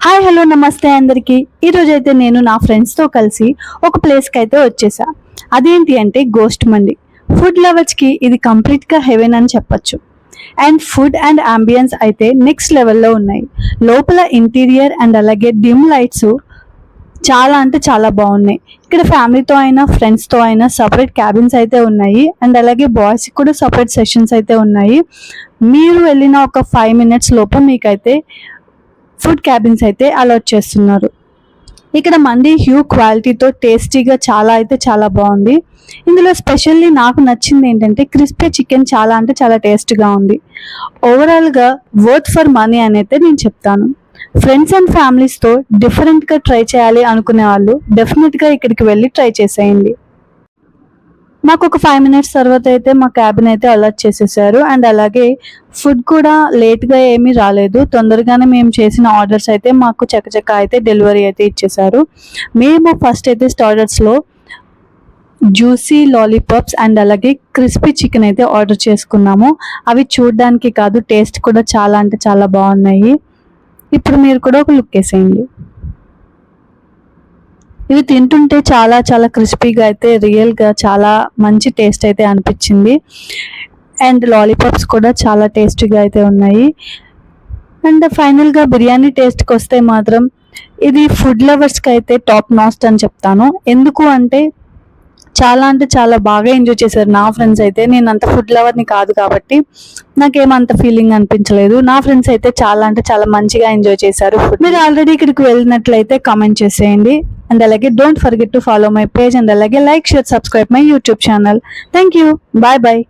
Hi hello నమస్తే అందరికీ. ఈరోజైతే నేను నా ఫ్రెండ్స్తో కలిసి ఒక ప్లేస్కి అయితే వచ్చేసా. అదేంటి అంటే గోస్ట్ మండి. ఫుడ్ లవర్స్కి ఇది కంప్లీట్గా హెవెన్ అని చెప్పొచ్చు. అండ్ ఫుడ్ అండ్ అంబియన్స్ అయితే నెక్స్ట్ లెవెల్లో ఉన్నాయి. లోపల ఇంటీరియర్ అండ్ అలాగే డిమ్ లైట్స్ చాలా అంటే చాలా బాగున్నాయి. ఇక్కడ ఫ్యామిలీతో అయినా ఫ్రెండ్స్తో అయినా సపరేట్ క్యాబిన్స్ అయితే ఉన్నాయి. అండ్ అలాగే బాయ్స్కి కూడా సపరేట్ సెషన్స్ అయితే ఉన్నాయి. మీరు వెళ్ళిన ఒక 5 minutes లోపు మీకైతే ఫుడ్ క్యాబిన్స్ అయితే అలాట్ చేస్తున్నారు. ఇక్కడ మండి హ్యూ క్వాలిటీతో టేస్టీగా చాలా అయితే చాలా బాగుంది. ఇందులో స్పెషల్లీ నాకు నచ్చింది ఏంటంటే క్రిస్పీ చికెన్ చాలా అంటే చాలా టేస్ట్గా ఉంది. ఓవరాల్గా వర్త్ ఫర్ మనీ అని అయితే నేను చెప్తాను. ఫ్రెండ్స్ అండ్ ఫ్యామిలీస్తో డిఫరెంట్గా ట్రై చేయాలి అనుకునే వాళ్ళు డెఫినెట్గా ఇక్కడికి వెళ్ళి ట్రై చేసేయండి. మాకు ఒక 5 minutes తర్వాత అయితే మా క్యాబిన్ అయితే అలాట్ చేసేసారు. అండ్ అలాగే ఫుడ్ కూడా లేట్గా ఏమీ రాలేదు. తొందరగానే మేము చేసిన ఆర్డర్స్ అయితే మాకు చకచక అయితే డెలివరీ అయితే ఇచ్చేసారు. మేము ఫస్ట్ అయితే స్టార్టర్స్లో జ్యూసీ లాలీపాప్స్ అండ్ అలాగే క్రిస్పీ చికెన్ అయితే ఆర్డర్ చేసుకున్నాము. అవి చూడడానికి కాదు, టేస్ట్ కూడా చాలా అంటే చాలా బాగున్నాయి. ఇప్పుడు మీరు కూడా ఒక లుక్ వేసేయండి. ఇవి తింటుంటే చాలా చాలా క్రిస్పీగా అయితే రియల్గా చాలా మంచి టేస్ట్ అయితే అనిపించింది. అండ్ లాలీపాప్స్ కూడా చాలా టేస్టీగా అయితే ఉన్నాయి. అండ్ ఫైనల్గా బిర్యానీ టేస్ట్కి వస్తే మాత్రం ఇది ఫుడ్ లవర్స్కి అయితే టాప్ నాస్ట్ అని చెప్తాను. ఎందుకు అంటే చాలా అంటే చాలా బాగా ఎంజాయ్ చేశారు నా ఫ్రెండ్స్ అయితే. నేను అంత ఫుడ్ లవర్ని కాదు కాబట్టి నాకేమంత ఫీలింగ్ అనిపించలేదు. నా ఫ్రెండ్స్ అయితే చాలా అంటే చాలా మంచిగా ఎంజాయ్ చేశారు. మీరు ఆల్రెడీ ఇక్కడికి వెళ్ళినట్లయితే కామెంట్ చేసేయండి. అండ్ అలాగే don't forget to follow my page and అలాగే like, share, subscribe my YouTube channel. Thank you. Bye bye.